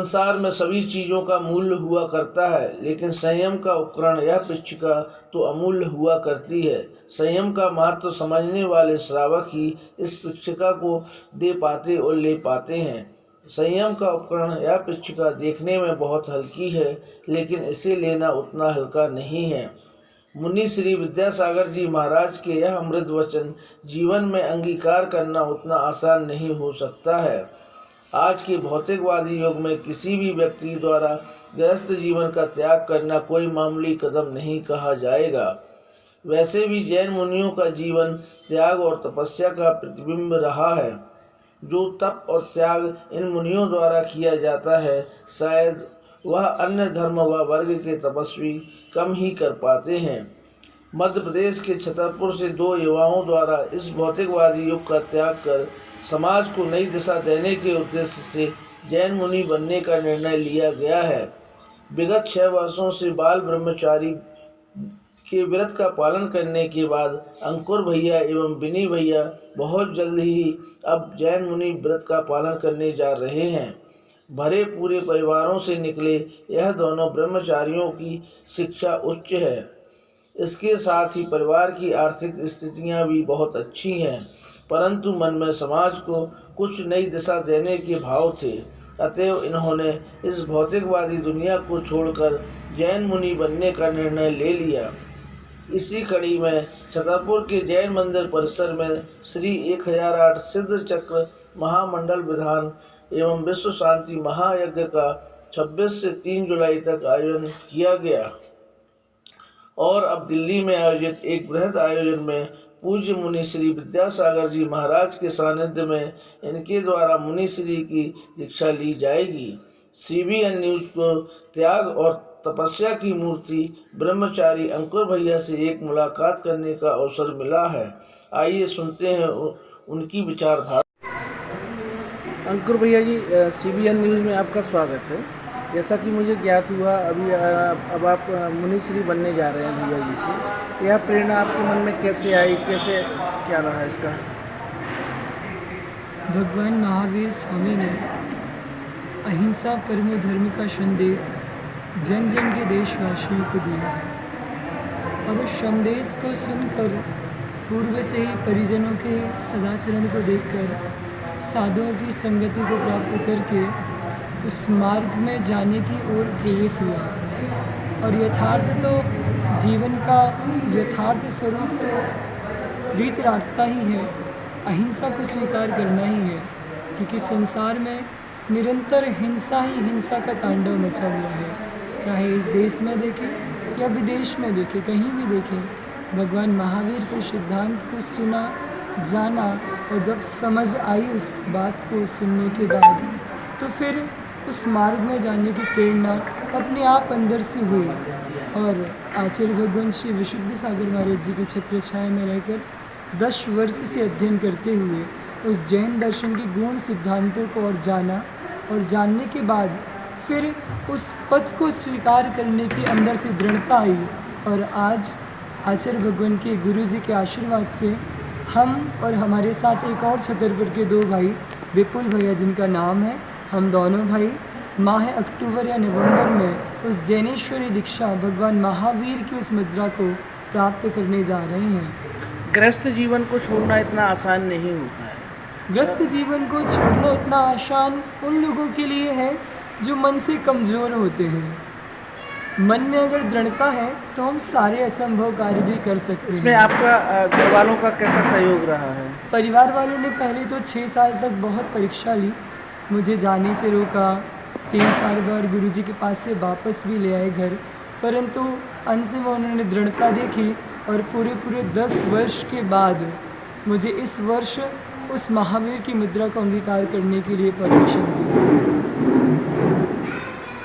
संसार में सभी चीज़ों का मूल्य हुआ करता है, लेकिन संयम का उपकरण यह पिच्छिका तो अमूल्य हुआ करती है। संयम का महत्व समझने वाले श्रावक ही इस पिच्छिका को दे पाते और ले पाते हैं। संयम का उपकरण यह पिच्छिका देखने में बहुत हल्की है, लेकिन इसे लेना उतना हल्का नहीं है। मुनि श्री विद्यासागर जी महाराज के यह अमृत वचन जीवन में अंगीकार करना उतना आसान नहीं हो सकता है। आज के भौतिकवादी युग में किसी भी व्यक्ति द्वारा गृहस्थ जीवन का त्याग करना कोई मामूली कदम नहीं कहा जाएगा। वैसे भी जैन मुनियों का जीवन त्याग और तपस्या का प्रतिबिंब रहा है। जो तप और त्याग इन मुनियों द्वारा किया जाता है, शायद वह अन्य धर्म व वर्ग के तपस्वी कम ही कर पाते हैं। मध्य प्रदेश के छतरपुर से 2 युवाओं द्वारा इस भौतिकवादी युग का त्याग कर समाज को नई दिशा देने के उद्देश्य से जैन मुनि बनने का निर्णय लिया गया है। विगत 6 वर्षों से बाल ब्रह्मचारी के व्रत का पालन करने के बाद अंकुर भैया एवं बिनी भैया बहुत जल्द ही अब जैन मुनि व्रत का पालन करने जा रहे हैं। भरे पूरे परिवारों से निकले यह दोनों ब्रह्मचारियों की शिक्षा उच्च है। इसके साथ ही परिवार की आर्थिक स्थितियां भी बहुत अच्छी हैं, परंतु मन में समाज को कुछ नई दिशा देने के भाव थे। अतएव इन्होंने इस भौतिकवादी दुनिया को छोड़कर जैन मुनि बनने का निर्णय ले लिया। इसी कड़ी में छतरपुर के जैन मंदिर परिसर में श्री 1008 सिद्ध चक्र महामंडल विधान एवं विश्व शांति महायज्ञ का 26 से 3 जुलाई तक आयोजन किया गया और अब दिल्ली में आयोजित एक बृहद आयोजन में पूज्य मुनि श्री विद्यासागर जी महाराज के सानिध्य में इनके द्वारा मुनि श्री की दीक्षा ली जाएगी। CBN न्यूज को त्याग और तपस्या की मूर्ति ब्रह्मचारी अंकुर भैया से एक मुलाकात करने का अवसर मिला है। आइए सुनते हैं उनकी विचारधारा। अंकुर भैया जी, CBN न्यूज़ में आपका स्वागत है। जैसा कि मुझे ज्ञात हुआ अभी अब आप मुनिश्री बनने जा रहे हैं भैया जी से, यह प्रेरणा आपके मन में कैसे आई, कैसे क्या रहा इसका? भगवान महावीर स्वामी ने अहिंसा परमो धर्म का संदेश जन जन के देशवासियों को दिया है और उस संदेश को सुनकर पूर्व से ही परिजनों के सदाचरण को देखकर साधुओं की संगति को प्राप्त करके उस मार्ग में जाने की ओर प्रेरित हुआ। और यथार्थ तो जीवन का यथार्थ स्वरूप तो वीतरागता ही है, अहिंसा को स्वीकार करना ही है, क्योंकि संसार में निरंतर हिंसा ही हिंसा का तांडव मचा हुआ है। चाहे इस देश में देखें या विदेश में देखें, कहीं भी देखें, भगवान महावीर के सिद्धांत को सुना, जाना और जब समझ आई उस बात को सुनने के बाद, तो फिर उस मार्ग में जाने की प्रेरणा अपने आप अंदर से हुई। और आचार्य भगवान श्री विशुद्ध सागर महाराज जी के छत्र छाया में रहकर 10 वर्ष से अध्ययन करते हुए उस जैन दर्शन के गुण सिद्धांतों को और जाना, और जानने के बाद फिर उस पथ को स्वीकार करने की अंदर से दृढ़ता आई। और आज आचार्य भगवान के गुरु जी के आशीर्वाद से हम और हमारे साथ एक और छतरपुर के 2 भाई विपुल भैया, जिनका नाम है, हम दोनों भाई माह अक्टूबर या नवंबर में उस जैनेश्वरी दीक्षा भगवान महावीर की उस मुद्रा को प्राप्त करने जा रहे हैं। गृहस्थ जीवन को छोड़ना इतना आसान नहीं होता है। गृहस्थ जीवन को छोड़ना इतना आसान उन लोगों के लिए है जो मन से कमज़ोर होते हैं। मन में अगर दृढ़ता है तो हम सारे असंभव कार्य भी कर सकते हैं। इसमें आपका घर वालों का कैसा सहयोग रहा है? परिवार वालों ने पहले तो 6 साल तक बहुत परीक्षा ली, मुझे जाने से रोका, 3-4 बार गुरुजी के पास से वापस भी ले आए घर, परंतु अंत में उन्होंने दृढ़ता देखी और पूरे 10 वर्ष के बाद मुझे इस वर्ष उस महावीर की मुद्रा को अंगीकार करने के लिए परमिशन दी।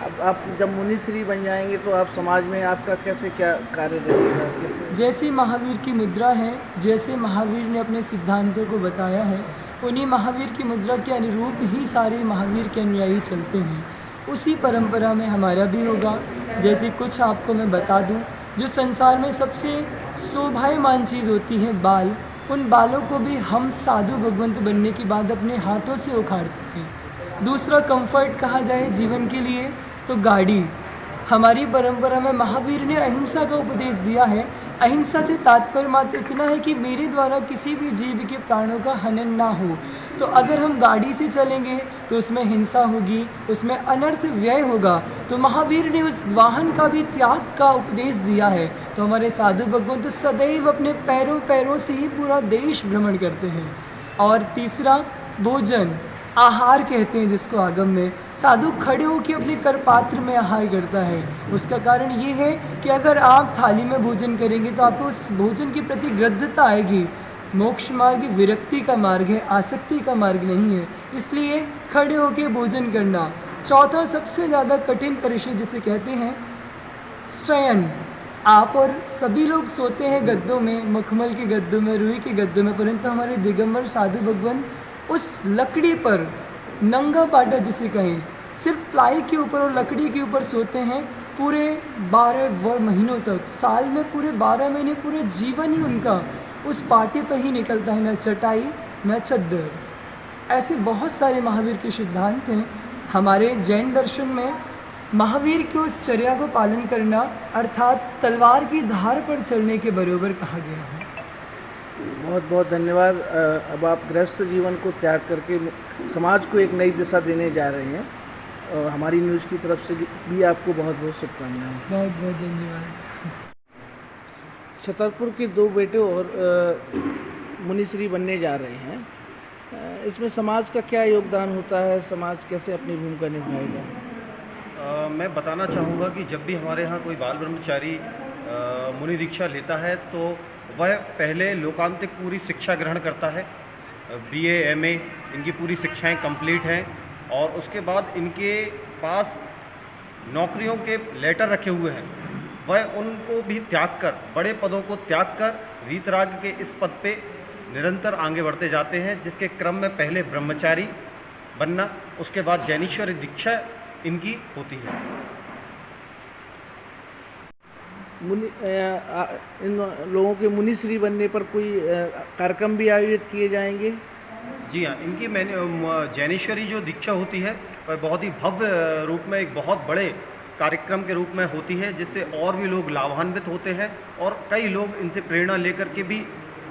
अब आप जब मुनिश्री बन जाएंगे तो आप समाज में आपका कैसे क्या कार्य रहेगा? कैसे? जैसी महावीर की मुद्रा है, जैसे महावीर ने अपने सिद्धांतों को बताया है, उन्हीं महावीर की मुद्रा के अनुरूप ही सारे महावीर के अनुयायी चलते हैं। उसी परंपरा में हमारा भी होगा। जैसे कुछ आपको मैं बता दूं, जो संसार में सबसे शोभायमान चीज़ होती है बाल, उन बालों को भी हम साधु भगवंत बनने के बाद अपने हाथों से उखाड़ते हैं। दूसरा कंफर्ट कहा जाए जीवन के लिए तो गाड़ी। हमारी परंपरा में महावीर ने अहिंसा का उपदेश दिया है। अहिंसा से तात्पर्य मात्र इतना है कि मेरे द्वारा किसी भी जीव के प्राणों का हनन ना हो। तो अगर हम गाड़ी से चलेंगे तो उसमें हिंसा होगी, उसमें अनर्थ व्यय होगा। तो महावीर ने उस वाहन का भी त्याग का उपदेश दिया है। तो हमारे साधु भगवंत सदैव अपने पैरों से ही पूरा देश भ्रमण करते हैं। और तीसरा भोजन, आहार कहते हैं जिसको आगम में। साधु खड़े होकर अपने करपात्र में आहार करता है। उसका कारण ये है कि अगर आप थाली में भोजन करेंगे तो आपको उस भोजन के प्रति ग्रद्धता आएगी। मोक्ष मार्ग विरक्ति का मार्ग है, आसक्ति का मार्ग नहीं है। इसलिए खड़े होकर भोजन करना। चौथा सबसे ज़्यादा कठिन परिचय जिसे कहते हैं शयन। आप और सभी लोग सोते हैं गद्दों में, मखमल के गद्दों में, रुई के गद्दों में, परंतु हमारे दिगंबर साधु भगवान उस लकड़ी पर, नंगा पाटा जिसे कहें, सिर्फ प्लाई के ऊपर और लकड़ी के ऊपर सोते हैं पूरे 12 महीनों तक। साल में पूरे 12 महीने पूरे जीवन ही उनका उस पाटे पर ही निकलता है, न चटाई न चद्दर। ऐसे बहुत सारे महावीर के सिद्धांत हैं। हमारे जैन दर्शन में महावीर की उस चर्या को पालन करना अर्थात तलवार की धार पर चलने के बराबर कहा गया है। बहुत बहुत धन्यवाद। अब आप गृहस्थ जीवन को त्याग करके समाज को एक नई दिशा देने जा रहे हैं और हमारी न्यूज़ की तरफ से भी आपको बहुत बहुत शुभकामनाएं। बहुत बहुत धन्यवाद। छतरपुर के 2 बेटे और मुनिश्री बनने जा रहे हैं। इसमें समाज का क्या योगदान होता है, समाज कैसे अपनी भूमिका निभाएगा? मैं बताना चाहूँगा कि जब भी हमारे यहाँ कोई बाल ब्रह्मचारी मुनि दीक्षा लेता है तो वह पहले लोकांतिक पूरी शिक्षा ग्रहण करता है। BA MA इनकी पूरी शिक्षाएं कंप्लीट हैं और उसके बाद इनके पास नौकरियों के लेटर रखे हुए हैं। वह उनको भी त्याग कर, बड़े पदों को त्याग कर वीतराग के इस पद पे निरंतर आगे बढ़ते जाते हैं, जिसके क्रम में पहले ब्रह्मचारी बनना, उसके बाद जैनीश्वरी दीक्षा इनकी होती है। इन लोगों के मुनिश्री बनने पर कोई कार्यक्रम भी आयोजित किए जाएंगे? जी हाँ, इनकी जैनेश्वरी जो दीक्षा होती है वह बहुत ही भव्य रूप में एक बहुत बड़े कार्यक्रम के रूप में होती है, जिससे और भी लोग लाभान्वित होते हैं और कई लोग इनसे प्रेरणा लेकर के भी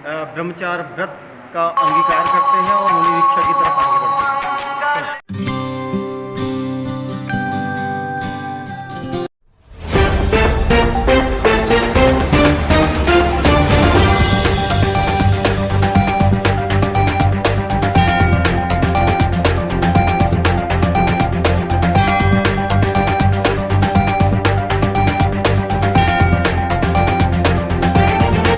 ब्रह्मचार्य व्रत का अंगीकार करते हैं और मुनि दीक्षा की तरफ आगे बढ़ते हैं।